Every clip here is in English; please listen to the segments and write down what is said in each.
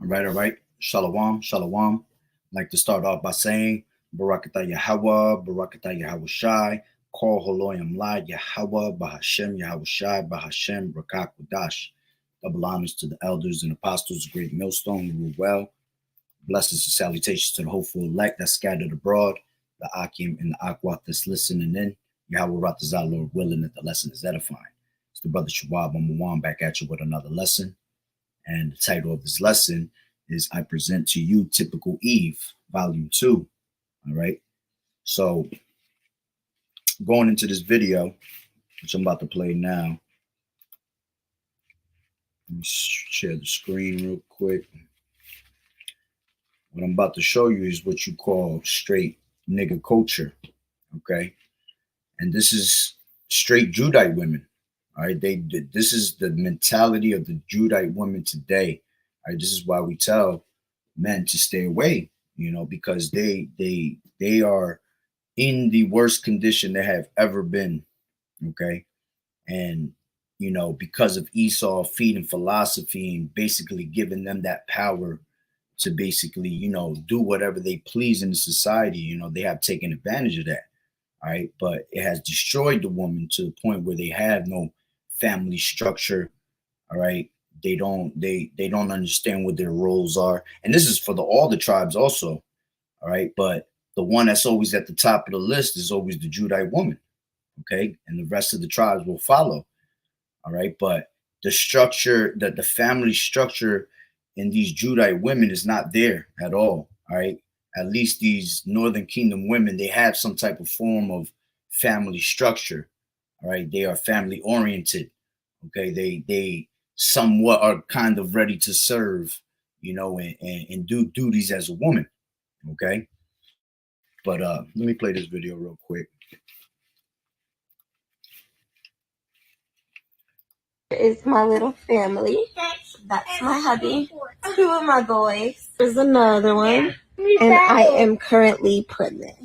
All right. Shalom, shalom. I'd like to start off by saying Barakatah Yahweh, Barakatah Yahweh Shai, Kol Holoyam La Yahweh, Bahashem Yahweh Shai, Bahashem Rakak Wadash. Double honors to the elders and apostles, great millstone, who rule well. Blessings and salutations to the hopeful elect that's scattered abroad, the Akim and the Akwat that's listening in. Yahweh Ratazah, Lord willing that the lesson is edifying. It's the brother Shabab Amawan back at you with another lesson. And the title of this lesson is I Present to You Typical Eve, Volume 2. All right. So going into this video, which I'm about to play now, let me share the screen real quick. What I'm about to show you is what you call straight nigga culture. Okay. And this is straight Judite women. All right. This is the mentality of the Judite women today. All right. This is why we tell men to stay away, because they are in the worst condition they have ever been. Okay. And because of Esau feeding philosophy and basically giving them that power to basically, do whatever they please in the society, they have taken advantage of that. All right. But it has destroyed the woman to the point where they have no family structure. All right. They don't understand what their roles are. And this is for all the tribes also. All right. But the one that's always at the top of the list is always the Judite woman. Okay. And the rest of the tribes will follow. All right. But the structure, the family structure in these Judite women is not there at all. All right. At least these Northern Kingdom women, they have some type of form of family structure. All right. They are family oriented. Okay. They somewhat are kind of ready to serve, and do duties as a woman. Okay. But let me play this video real quick. Is my little family. That's my hubby. Two of my boys. There's another one. And I am currently pregnant.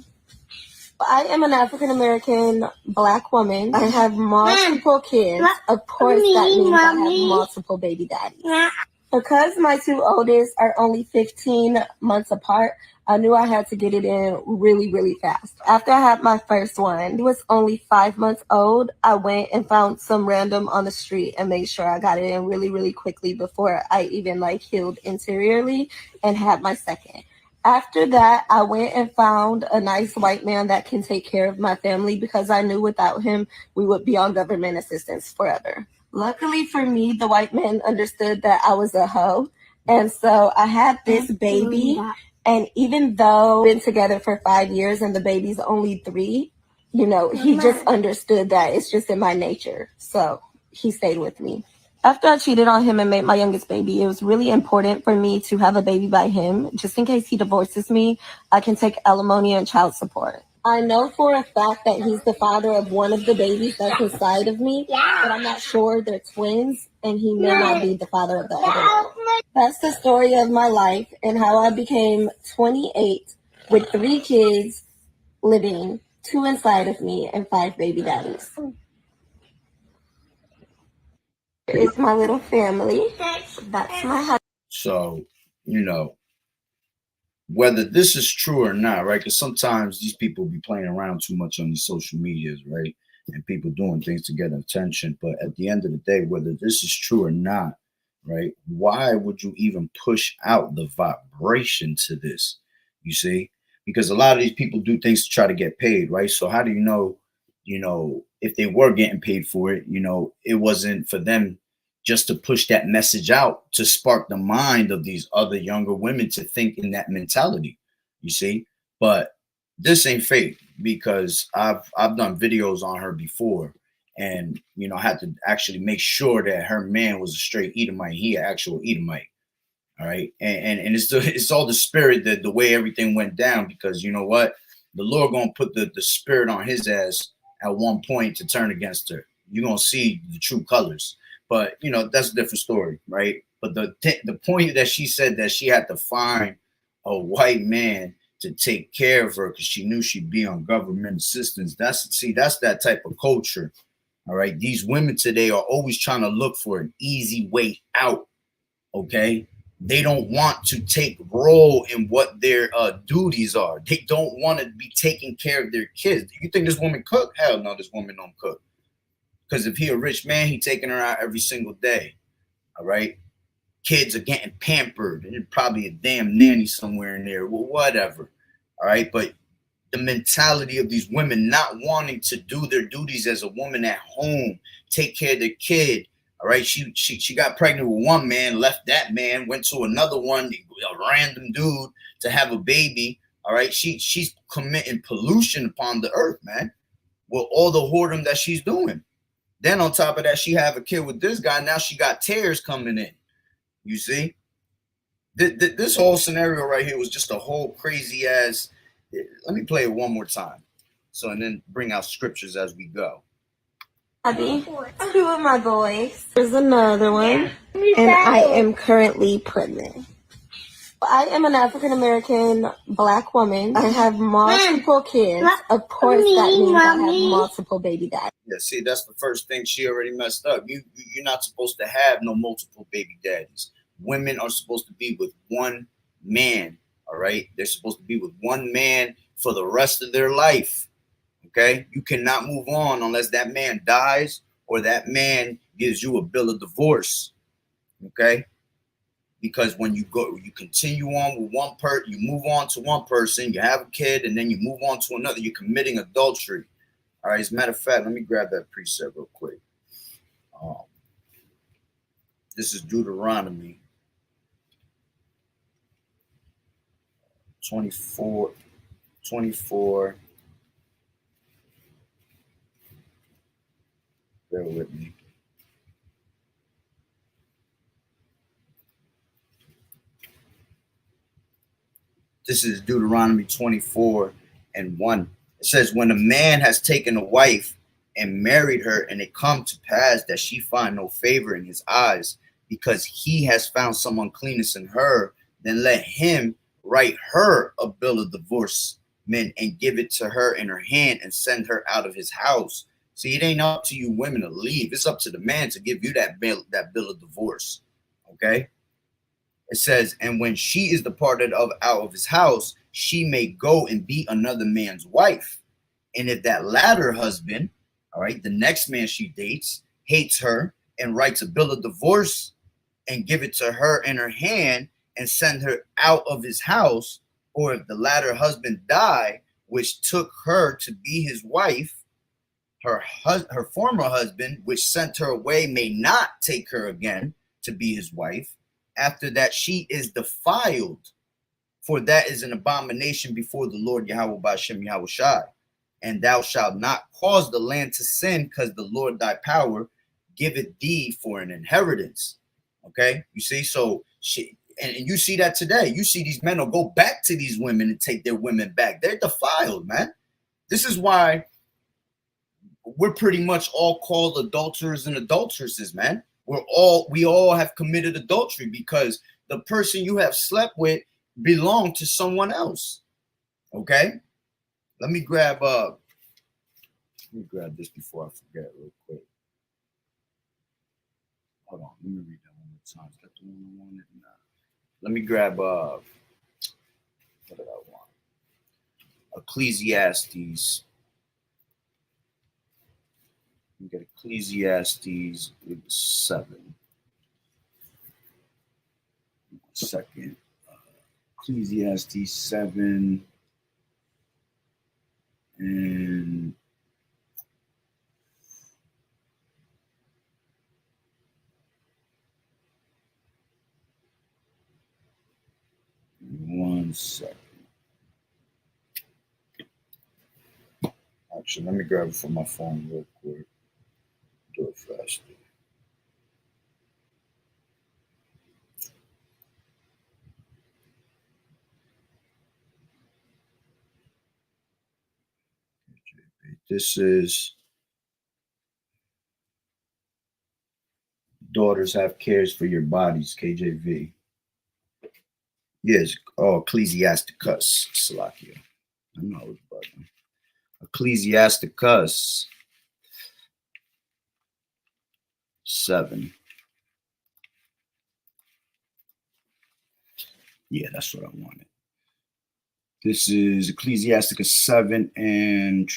I am an African American Black woman. I have multiple kids. Of course, that means I have multiple baby daddies. Because my two oldest are only 15 months apart, I knew I had to get it in really, really fast. After I had my first one, he was only 5 months old. I went and found some random on the street and made sure I got it in really, really quickly before I even healed interiorly and had my second. After that, I went and found a nice white man that can take care of my family because I knew without him, we would be on government assistance forever. Luckily for me, the white man understood that I was a hoe. And so I had this baby. And even though we've been together for 5 years and the baby's only 3, he just understood that it's just in my nature. So he stayed with me. After I cheated on him and made my youngest baby, it was really important for me to have a baby by him. Just in case he divorces me, I can take alimony and child support. I know for a fact that he's the father of one of the babies that's inside of me, but I'm not sure they're twins, and he may not be the father of the other one. That's the story of my life and how I became 28 with 3 kids living, 2 inside of me, and 5 baby daddies. It's my little family. That's my husband. So, whether this is true or not, right? Because sometimes these people be playing around too much on these social medias, right? And people doing things to get attention. But at the end of the day, whether this is true or not, right? Why would you even push out the vibration to this? You see? Because a lot of these people do things to try to get paid, right? So how do if they were getting paid for it, it wasn't for them just to push that message out to spark the mind of these other younger women to think in that mentality, you see? But this ain't fake because I've done videos on her before, and I had to actually make sure that her man was a straight Edomite. He an actual Edomite. All right. And it's all the spirit, that the way everything went down, because you know what? The Lord gonna put the spirit on his ass at one point to turn against her. You're gonna see the true colors. But that's a different story, right? But the point that she said that she had to find a white man to take care of her because she knew she'd be on government assistance. That's that type of culture. All right. These women today are always trying to look for an easy way out. Okay. They don't want to take role in what their duties are. They don't want to be taking care of their kids. You think this woman cook? Hell no, this woman don't cook. Because if he a rich man, he taking her out every single day. All right. Kids are getting pampered, and probably a damn nanny somewhere in there. Well, whatever. All right. But the mentality of these women not wanting to do their duties as a woman at home, take care of their kid. All right. She got pregnant with one man, left that man, went to another one, a random dude to have a baby. All right. She's committing pollution upon the earth, man, with all the whoredom that she's doing. Then on top of that, she have a kid with this guy. Now she got tears coming in. You see, this whole scenario right here was just a whole crazy ass. Let me play it one more time. So, and then bring out scriptures as we go. Abby, two of my boys. There's another one. And I am currently pregnant. I am an African American Black woman. I have multiple kids. Of course, that means I have multiple baby daddies. Yeah, see, that's the first thing she already messed up. You're not supposed to have no multiple baby daddies. Women are supposed to be with one man. All right, they're supposed to be with one man for the rest of their life. Okay, you cannot move on unless that man dies or that man gives you a bill of divorce. Okay. Because when you continue on with one person, you move on to one person, you have a kid, and then you move on to another, you're committing adultery. All right, as a matter of fact, let me grab that precept real quick. This is Deuteronomy 24. Bear with me. This is Deuteronomy 24:1. It says, when a man has taken a wife and married her, and it come to pass that she find no favor in his eyes, because he has found some uncleanness in her, then let him write her a bill of divorcement and give it to her in her hand and send her out of his house. See, it ain't up to you women to leave. It's up to the man to give you that bill of divorce. Okay? It says, and when she is departed out of his house, she may go and be another man's wife. And if that latter husband, all right, the next man she dates, hates her and writes a bill of divorce and give it to her in her hand and send her out of his house, or if the latter husband die, which took her to be his wife, her former husband, which sent her away, may not take her again to be his wife. After that, she is defiled, for that is an abomination before the Lord Yahweh B'Shem Yahweh Shai. And thou shalt not cause the land to sin, because the Lord thy power giveth thee for an inheritance. Okay, you see, so and you see that today. You see these men will go back to these women and take their women back. They're defiled, man. This is why we're pretty much all called adulterers and adulteresses, man. We all have committed adultery because the person you have slept with belonged to someone else. Okay, let me grab this before I forget real quick. Hold on, let me read that one more time. Is that the one I wanted? Nah. Let me grab what did I want? Ecclesiastes. We get Ecclesiastes 7. 1 second. Ecclesiastes 7 and 1 second. Actually, let me grab it from my phone real quick. Do it faster. This is daughters have cares for your bodies, KJV. Yes, Ecclesiasticus, Salakia. I know it's bugging. Ecclesiasticus 7. Yeah, that's what I wanted. This is Ecclesiasticus 7, and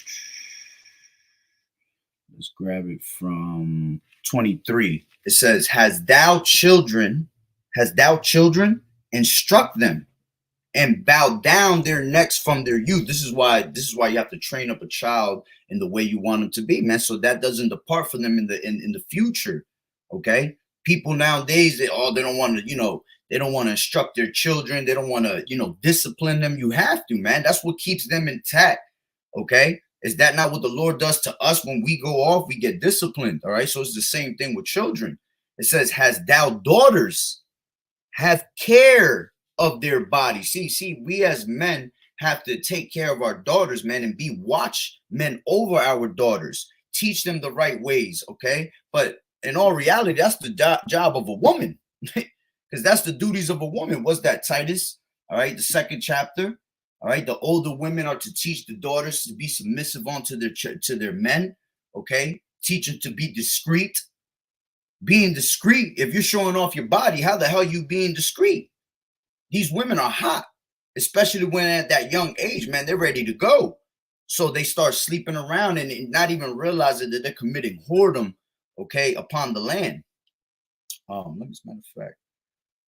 let's grab it from 23. It says, Hast thou children, instruct them, and bow down their necks from their youth. This is why you have to train up a child in the way you want them to be, man, so that doesn't depart from them in the future. Okay, people nowadays, they don't want to, they don't want to instruct their children. They don't want to, discipline them. You have to, man. That's what keeps them intact. Okay, is that not what the Lord does to us? When we go off, we get disciplined. All right, so it's the same thing with children. It says, Has thou daughters, have care of their body. See, we as men have to take care of our daughters, man, and be watchmen over our daughters. Teach them the right ways, okay? But in all reality, that's the job of a woman, because that's the duties of a woman. What's that, Titus? All right, the 2nd chapter. All right, the older women are to teach the daughters to be submissive unto their men, okay? Teach them to be discreet. Being discreet, if you're showing off your body, how the hell are you being discreet? These women are hot, especially when at that young age, man, they're ready to go. So they start sleeping around and not even realizing that they're committing whoredom, okay, upon the land. As a matter of fact,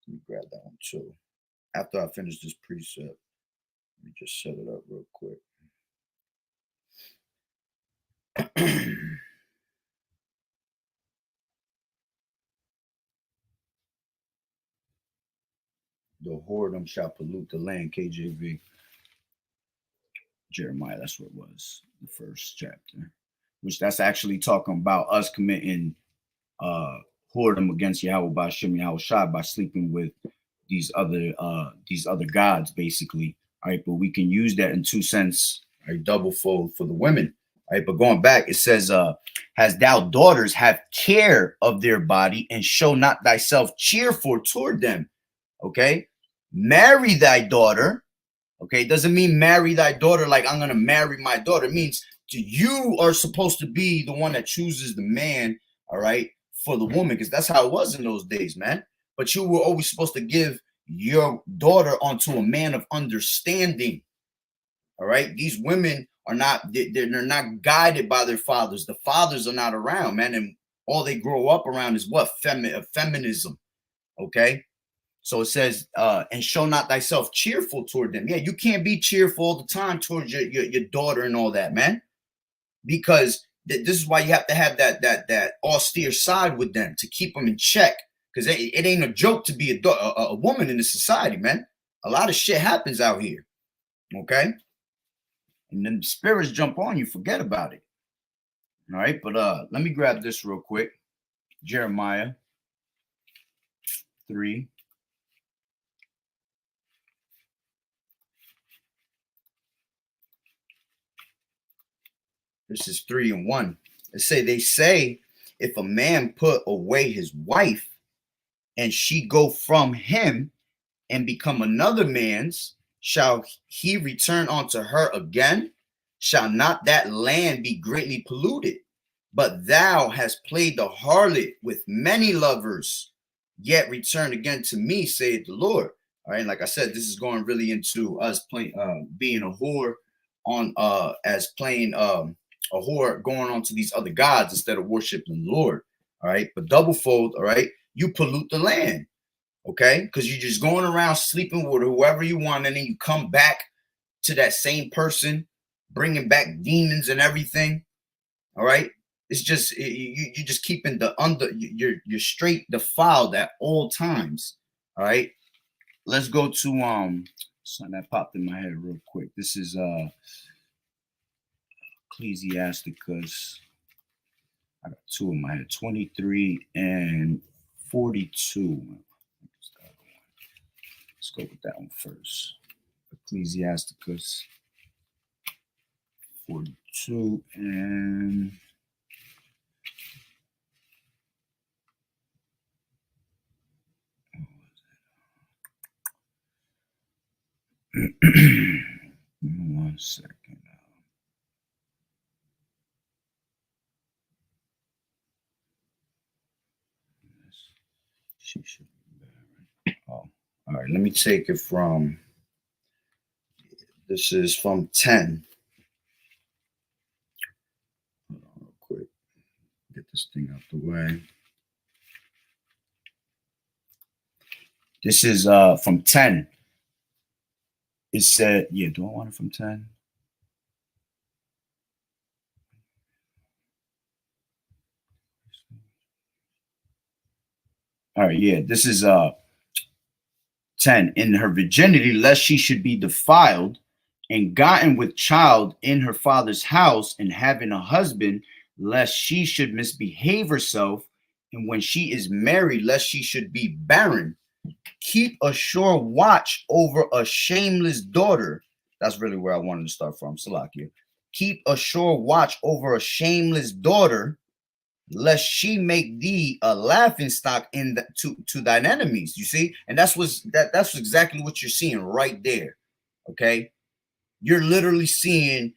let me grab that one too. After I finish this precept, let me just set it up real quick. The whoredom shall pollute the land, KJV. Jeremiah, that's what it was, the 1st chapter, which that's actually talking about us committing whoredom against Yahweh by Shem Yahweh Shai by sleeping with these other gods, basically. All right, but we can use that in 2 cents, right? Double fold for the women. All right, but going back, it says, Has thou daughters, have care of their body, and show not thyself cheerful toward them. Okay, marry thy daughter. Okay, it doesn't mean marry thy daughter like I'm gonna marry my daughter. It means you are supposed to be the one that chooses the man, all right, for the woman, because that's how it was in those days, man. But you were always supposed to give your daughter onto a man of understanding. All right, these women are they're not guided by their fathers. The fathers are not around, man, and all they grow up around is what? Feminism. Okay. So it says, and show not thyself cheerful toward them. Yeah, you can't be cheerful all the time towards your daughter and all that, man, because this is why you have to have that austere side with them to keep them in check, because it ain't a joke to be a woman in this society, man. A lot of shit happens out here, okay? And then spirits jump on you, forget about it. All right, but let me grab this real quick. Jeremiah 3. This is 3 and 1. They say, if a man put away his wife and she go from him and become another man's, shall he return unto her again? Shall not that land be greatly polluted? But thou hast played the harlot with many lovers, yet return again to me, saith the Lord. All right, like I said, this is going really into us playing, being a whore on, as playing a whore going on to these other gods instead of worshiping the Lord. All right, but double fold. All right, you pollute the land. Okay, because you're just going around sleeping with whoever you want, and then you come back to that same person, bringing back demons and everything. All right, it's just you're just keeping you're straight defiled at all times. All right, let's go to something that popped in my head real quick. This is Ecclesiasticus. I got 2 in my head, 23 and 42. Let's go with that one first. Ecclesiasticus 42 and one second. She should be there, right? Oh, All right, let me take it from, this is from 10. Hold on real quick. Get this thing out the way. This is from 10. It said, yeah, do I want it from 10? All right, yeah, this is 10. In her virginity, lest she should be defiled and gotten with child in her father's house, and having a husband, lest she should misbehave herself, and when she is married, lest she should be barren. Keep a sure watch over a shameless daughter. That's really where I wanted to start from. Salakia. Keep a sure watch over a shameless daughter, lest she make thee a laughing stock to thine enemies. You see, and that's exactly what you're seeing right there. Okay, you're literally seeing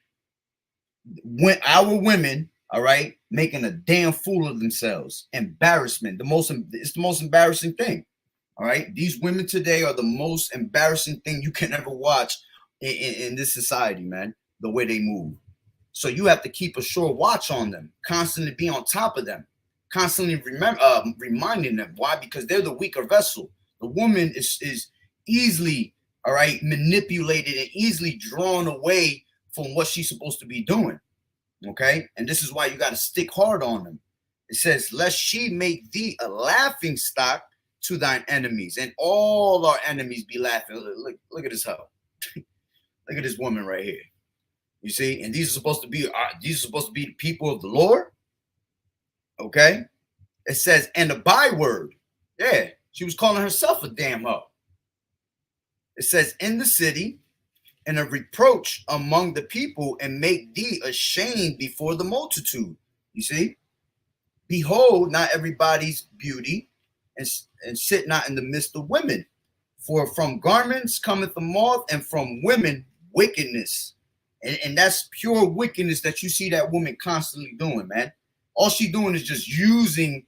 when our women, all right, making a damn fool of themselves. Embarrassment. It's the most embarrassing thing. All right, these women today are the most embarrassing thing you can ever watch in this society, man. The way they move. So you have to keep a sure watch on them, constantly be on top of them, constantly reminding them. Why? Because they're the weaker vessel. The woman is easily, all right, manipulated and easily drawn away from what she's supposed to be doing. Okay, and this is why you got to stick hard on them. It says, lest she make thee a laughing stock to thine enemies, and all our enemies be laughing. Look at this hoe. Look at this woman right here. You see, and these are supposed to be the people of the Lord. Okay, it says, and a byword. Yeah, she was calling herself a damn hoe. It says, in the city, and a reproach among the people, and make thee ashamed before the multitude. You see, behold, not everybody's beauty, and sit not in the midst of women. For from garments cometh the moth, and from women wickedness. And that's pure wickedness that you see that woman constantly doing, man. All she doing is just using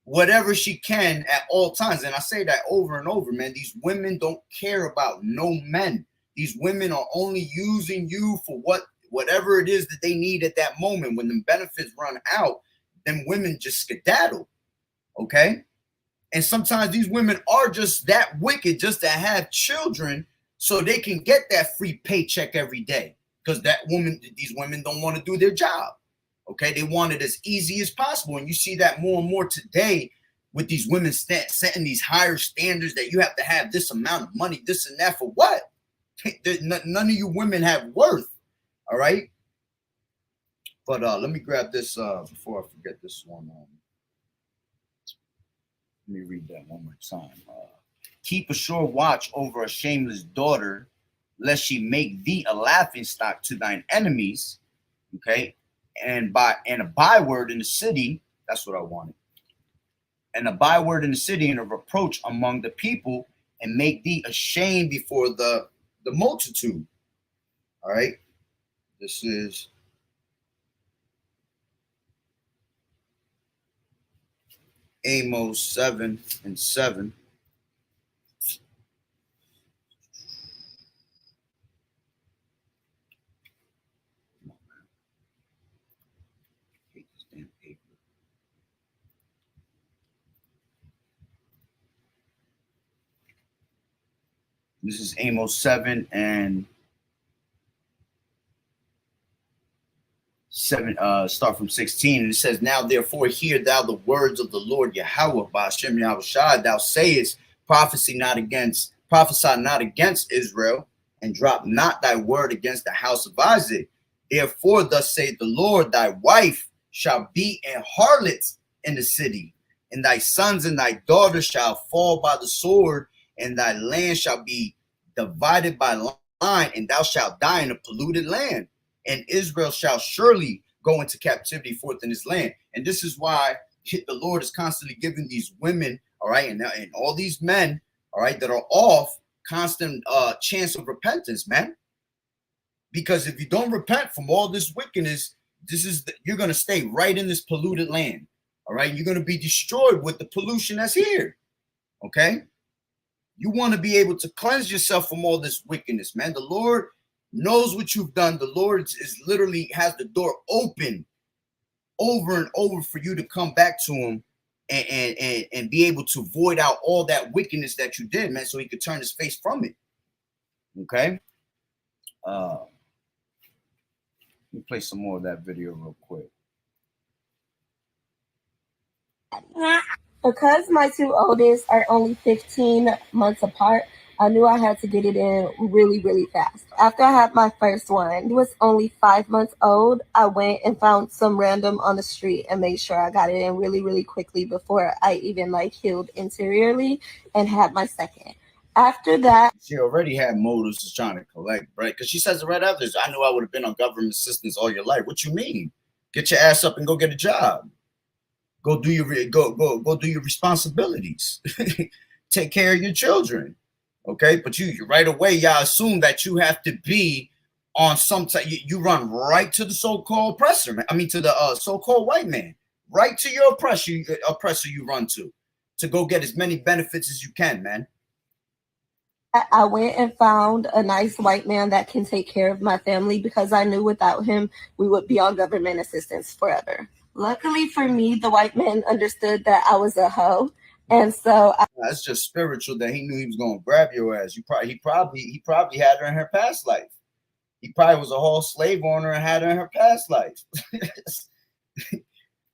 whatever she can at all times. And I say that over and over, man. These women don't care about no men. These women are only using you for whatever it is that they need at that moment. When the benefits run out, then women just skedaddle. Okay? And sometimes these women are just that wicked just to have children so they can get that free paycheck every day. Because these women don't want to do their job. Okay, they want it as easy as possible. And you see that more and more today with these women setting these higher standards that you have to have this amount of money, this and that for what? None of you women have worth. All right. But let me grab this before I forget this one. Let me read that one more time. Keep a sure watch over a shameless daughter, lest she make thee a laughing stock to thine enemies. Okay, and a byword in the city. That's what I wanted. And a byword in the city, and a reproach among the people, and make thee ashamed before the multitude. All right, this is Amos 7:7. This is Amos 7 and 7, start from 16. And it says, now therefore hear thou the words of the Lord Yahweh, by Hashem Yahushua. Thou sayest, prophesy not against Israel, and drop not thy word against the house of Isaac. Therefore, thus saith the Lord, thy wife shall be a harlot in the city, and thy sons and thy daughters shall fall by the sword, and thy land shall be divided by line, and thou shalt die in a polluted land. And Israel shall surely go into captivity forth in his land. And this is why the Lord is constantly giving these women, all right, and all these men, all right, that are off, constant chance of repentance, man. Because if you don't repent from all this wickedness, you're going to stay right in this polluted land. All right, you're going to be destroyed with the pollution that's here. Okay. You want to be able to cleanse yourself from all this wickedness, man. The Lord knows what you've done. The Lord is literally has the door open over and over for you to come back to him and be able to void out all that wickedness that you did, man, so he could turn his face from it. Okay? Let me play some more of that video real quick. Because my two oldest are only 15 months apart, I knew I had to get it in really, really fast. After I had my first one, he was only 5 months old. I went and found some random on the street and made sure I got it in really, really quickly before I even like healed interiorly and had my second. After that, she already had motives to trying to collect, right? Because she says it right after this. I knew I would have been on government assistance all your life. What you mean? Get your ass up and go get a job. Go do your do your responsibilities. Take care of your children. Okay, but you right away, y'all assume that you have to be on some type. You run right to the so-called oppressor, man. I mean, to the so-called white man, right to your oppressor. You run to go get as many benefits as you can, man. I went and found a nice white man that can take care of my family because I knew without him, we would be on government assistance forever. Luckily for me, the white man understood that I was a hoe. And so that's just spiritual that he knew he was going to grab your ass. He probably had her in her past life. He probably was a whole slave owner and had her in her past life.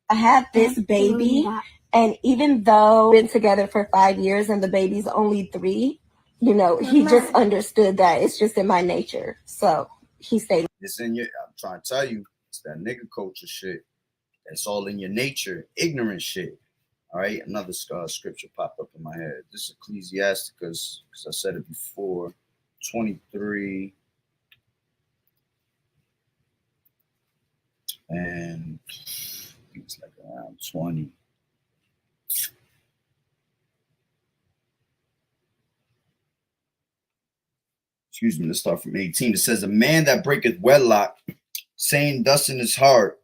I had this baby, and even though we've been together for 5 years and the baby's only 3, you know, he just understood that it's just in my nature. So he stayed. It's in your. I'm trying to tell you, it's that nigga culture shit. That's all in your nature, ignorant shit. All right, another scripture popped up in my head. This is Ecclesiasticus, because I said it before, 23, and it's like around 20. Excuse me, let's start from 18. It says, a man that breaketh wedlock, saying thus in his heart,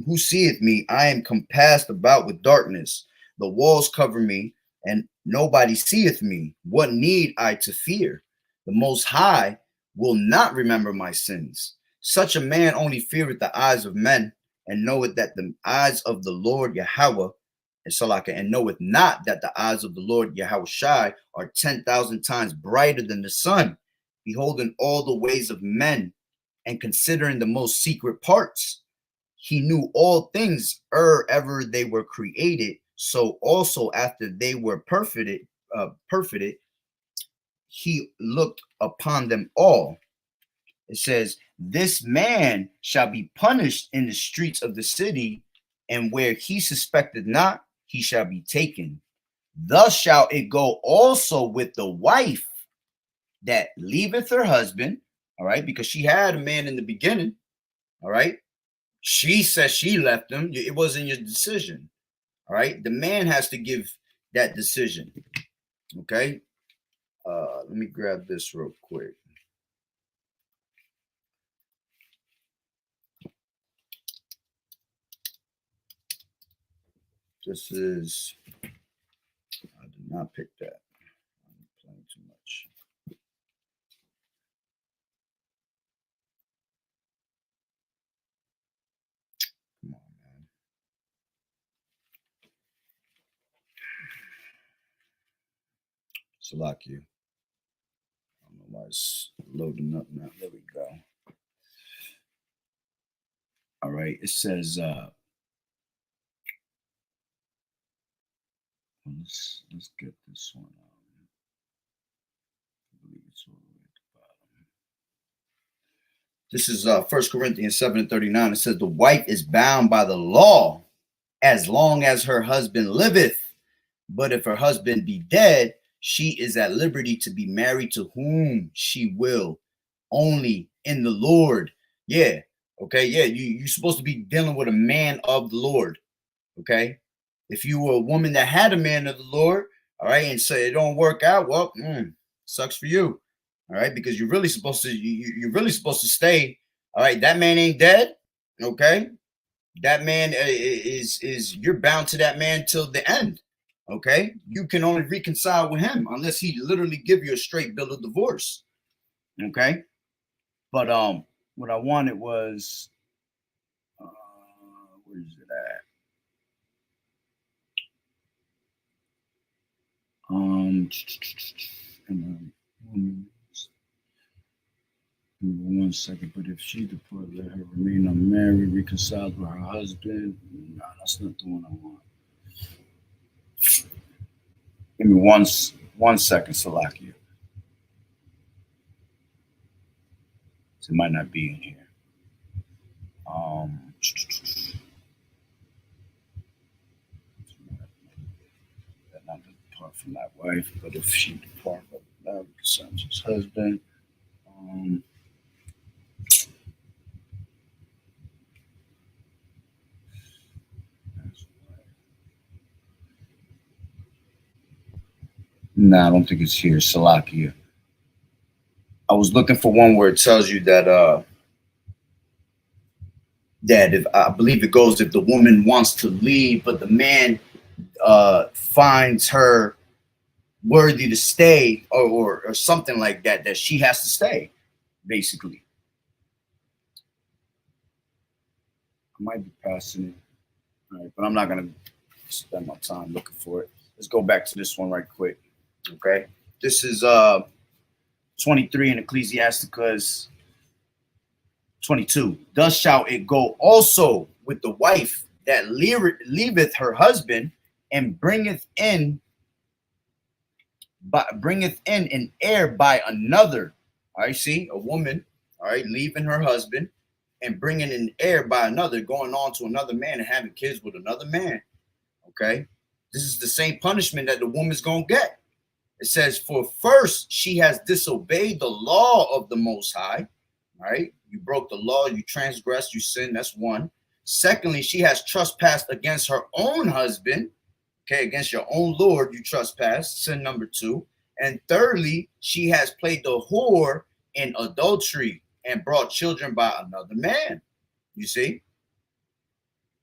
who seeth me? I am compassed about with darkness. The walls cover me, and nobody seeth me. What need I to fear? The Most High will not remember my sins. Such a man only feareth the eyes of men, and knoweth that the eyes of the Lord Yahweh and Salaka, and knoweth not that the eyes of the Lord Yahweh Shai are 10,000 times brighter than the sun, beholding all the ways of men, and considering the most secret parts. He knew all things ever they were created. So also after they were perfected, he looked upon them all. It says, this man shall be punished in the streets of the city, and where he suspected not, he shall be taken. Thus shall it go also with the wife that leaveth her husband, all right, because she had a man in the beginning, all right. She says she left him. It wasn't your decision. All right. The man has to give that decision. Okay. Let me grab this real quick. This is, I did not pick that. I'm playing too much. Come on, man. Salakia. I don't know why it's loading up now. There we go. All right. It says, let's get this one. I believe it's all the way at the bottom. This is 1 Corinthians 7:39. It says, the wife is bound by the law as long as her husband liveth. But if her husband be dead, she is at liberty to be married to whom she will, only in the Lord. Yeah. Okay. Yeah. You're supposed to be dealing with a man of the Lord. Okay. If you were a woman that had a man of the Lord, all right, and so it don't work out, well, sucks for you. All right, because you're really supposed to you're really supposed to stay. All right, that man ain't dead. Okay, that man is you're bound to that man till the end. Okay, you can only reconcile with him unless he literally give you a straight bill of divorce. Okay, but what I wanted was where is it at? One second, but if she departed, let her remain unmarried, reconciled with her husband. Nah, that's not the one I want. Give me one second, Salakia. So it might not be in here. That not depart from that wife, but if she depart from that concerns his husband. Nah, I don't think it's here. Salakia. I was looking for one where it tells you that that if I believe it goes if the woman wants to leave, but the man finds her worthy to stay, or something like that, that she has to stay, basically. I might be passing it, all right, but I'm not gonna spend my time looking for it. Let's go back to this one right quick. Okay, this is 23 in Ecclesiasticus 22. Thus shall it go also with the wife that leaveth her husband and bringeth in an heir by another. All right, see, a woman, all right, leaving her husband and bringing an heir by another, going on to another man and having kids with another man. Okay, this is the same punishment that the woman's gonna get. It says, for first she has disobeyed the law of the Most High. All right, you broke the law, you transgressed, you sinned. That's one. Secondly, she has trespassed against her own husband. Okay, against your own Lord, you trespass. Sin number two. And thirdly, she has played the whore in adultery and brought children by another man. You see,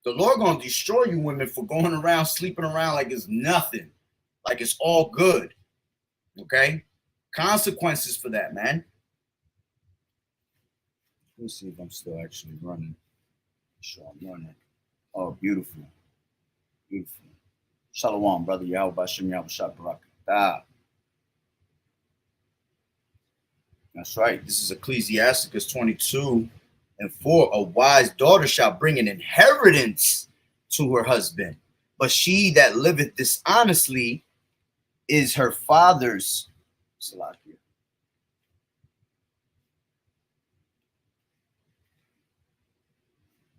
the Lord gonna destroy you women for going around sleeping around like it's nothing, like it's all good. Okay, consequences for that, man. Let's see if I'm still actually running. Sure, I'm running. Oh, beautiful, beautiful. Shalom, brother. Yahweh Bashem Yahweh Barakatah. That's right. This is Ecclesiasticus 22:4. A wise daughter shall bring an inheritance to her husband, but she that liveth dishonestly is her father's. Salakia.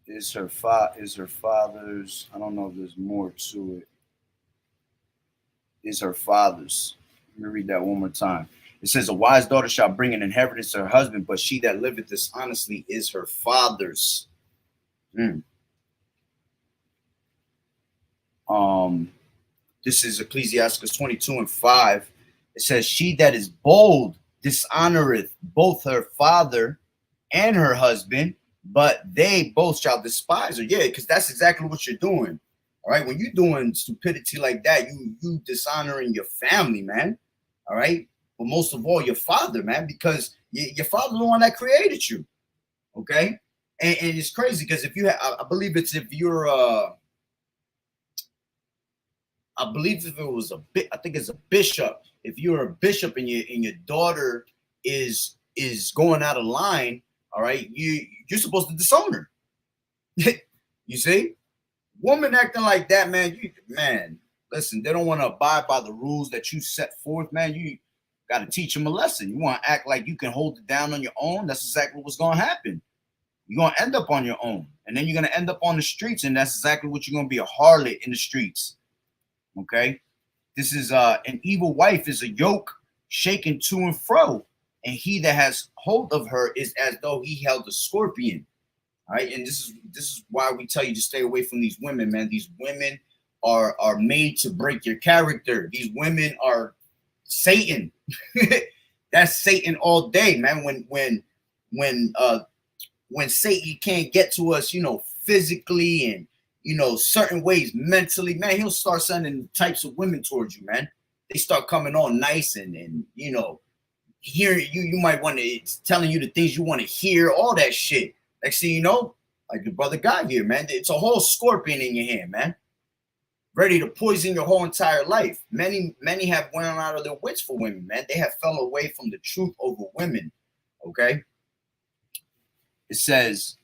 Is her father's. I don't know if there's more to it. Is her father's. Let me read that one more time. It says, a wise daughter shall bring an inheritance to her husband, but she that liveth dishonestly is her father's. This is Ecclesiasticus 22:5. It says, she that is bold dishonoreth both her father and her husband, but they both shall despise her. Yeah, because that's exactly what you're doing. All right, when you're doing stupidity like that, you dishonoring your family, man. All right, but most of all, your father, man, because your father's the one that created you. Okay, and it's crazy because if you have, I believe it's if you're I believe if it was I think it's a bishop. If you're a bishop and your daughter is going out of line, all right, you're supposed to disown her. You see, woman acting like that, man. Listen, they don't want to abide by the rules that you set forth, man. You got to teach them a lesson. You want to act like you can hold it down on your own. That's exactly what's going to happen. You're going to end up on your own, and then you're going to end up on the streets, and that's exactly what you're going to be, a harlot in the streets. Okay, this is an evil wife is a yoke shaken to and fro, and he that has hold of her is as though he held a scorpion. All right, and this is why we tell you to stay away from these women, man. These women are made to break your character. These women are Satan. That's Satan all day, man. When Satan can't get to us, physically certain ways mentally, man, he'll start sending types of women towards you, man. They start coming all nice and hearing you might want to, it's telling you the things you want to hear, all that shit. Next thing you know, like the brother got here, man, it's a whole scorpion in your hand, man, ready to poison your whole entire life. Many have went out of their wits for women, man. They have fell away from the truth over women. Okay, it says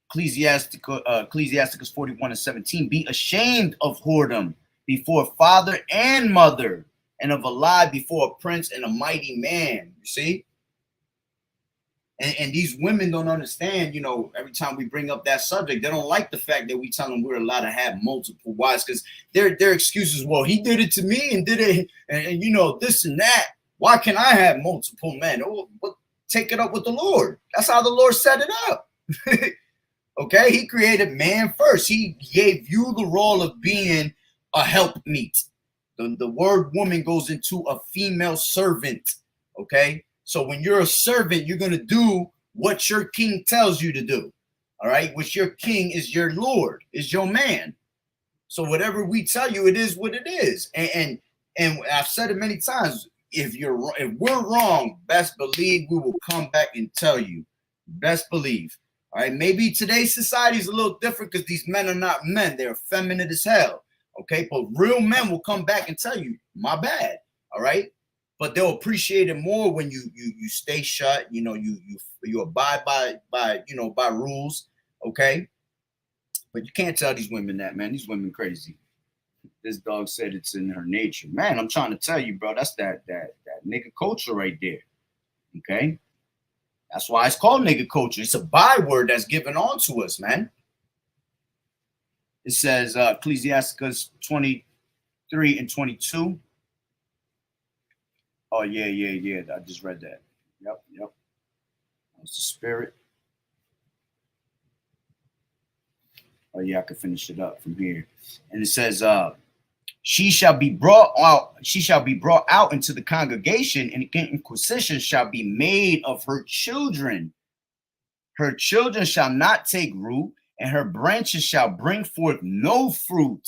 Ecclesiasticus 41:17, be ashamed of whoredom before father and mother, and of a lie before a prince and a mighty man. You see? And these women don't understand, every time we bring up that subject, they don't like the fact that we tell them we're allowed to have multiple wives, because their excuses, well, he did it to me and did it, and this and that. Why can't I have multiple men? Oh, well, take it up with the Lord. That's how the Lord set it up. Okay, he created man first. He gave you the role of being a helpmeet. The word woman goes into a female servant. Okay, so when you're a servant, you're going to do what your king tells you to do. All right, which your king is your Lord, is your man. So whatever we tell you, it is what it is. And I've said it many times. If we're wrong, best believe we will come back and tell you. Best believe. All right, maybe today's society is a little different because these men are not men. They're effeminate as hell. Okay, but real men will come back and tell you, my bad. All right, but they'll appreciate it more when you stay shut. You abide by rules. Okay, but you can't tell these women that, man. These women crazy. This dog said it's in her nature, man. I'm trying to tell you, bro. That's that nigga culture right there. Okay. That's why it's called nigga culture. It's a byword that's given on to us, man. It says Ecclesiasticus 23:22. Oh, yeah. I just read that. Yep. That's the spirit. Oh, yeah, I can finish it up from here. And it says, she shall be brought out into the congregation, and inquisition shall be made of her children. Her children shall not take root, and her branches shall bring forth no fruit.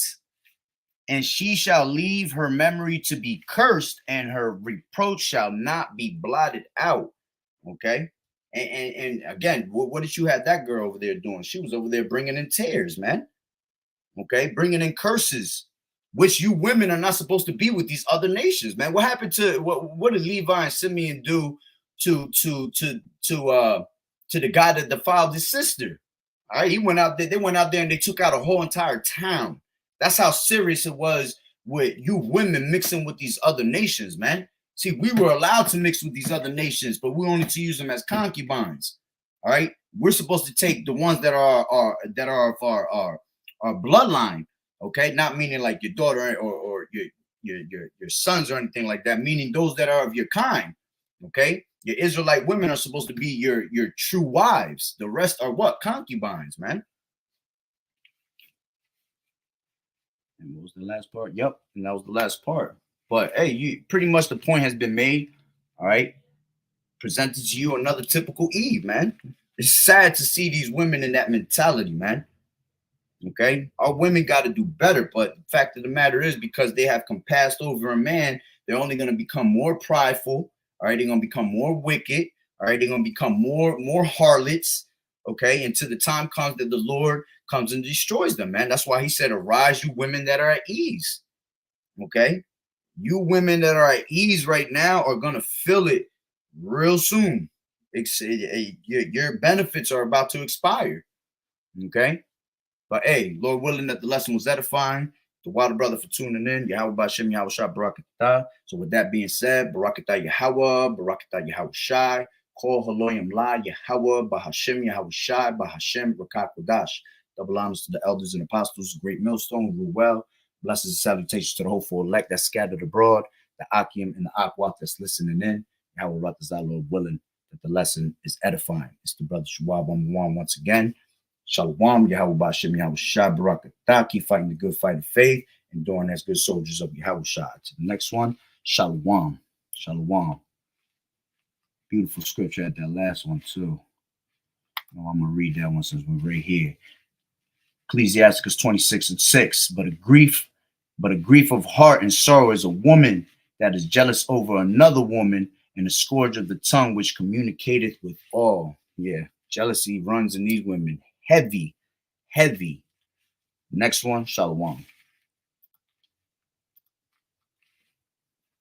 And she shall leave her memory to be cursed, and her reproach shall not be blotted out. Okay. And again, what did you have that girl over there doing? She was over there bringing in tears, man. Okay, bringing in curses, which you women are not supposed to be with these other nations, man. What happened to what did Levi and Simeon do to the guy that defiled his sister? All right, he went out there. They went out there and they took out a whole entire town. That's how serious it was with you women mixing with these other nations, man. See, we were allowed to mix with these other nations, but we only to use them as concubines. All right, we're supposed to take the ones that are of our bloodline. Okay, not meaning like your daughter or your sons or anything like that. Meaning those that are of your kind. Okay, your Israelite women are supposed to be your true wives. The rest are what? Concubines, man. And what was the last part? Yep, and that was the last part. But hey, you pretty much the point has been made. All right, presented to you another typical Eve, man. It's sad to see these women in that mentality, man. Okay, our women got to do better, but the fact of the matter is, because they have compassed over a man, they're only going to become more prideful. All right, they're going to become more wicked. All right, they're going to become more harlots. Okay, until the time comes that the Lord comes and destroys them, man. That's why he said, arise, you women that are at ease. Okay, you women that are at ease right now are going to feel it real soon. Your benefits are about to expire. Okay, but hey, Lord willing that the lesson was edifying. The Water Brother for tuning in. Yahweh Bashem, Yahweh Shai, Barakatah. So with that being said, Barakatah Yahweh, Barakatah Yahweh Shai, Kol Haloyim La, Yahweh, Bahashem, Yahweh Shai, Bahashem, Rakat Kodash. Double honors to the elders and apostles, great millstone, rule well. Blessings and salutations to the hopeful elect that's scattered abroad, the Akim and the Akwat that's listening in. Yahweh Ratazah, Lord willing that the lesson is edifying. It's the brother Shuab on once again. Shalom, Yahweh Bashem, Yahweh Shai, Barakatah. Keep fighting the good fight of faith, enduring as good soldiers of Yahweh Shai. To the next one, Shalom. Shalom. Beautiful scripture at that last one, too. Oh, I'm going to read that one since we're right here. Ecclesiasticus 26:6. But a grief of heart and sorrow is a woman that is jealous over another woman, and a scourge of the tongue which communicateth with all. Yeah, jealousy runs in these women. Heavy. Next one, Shalom.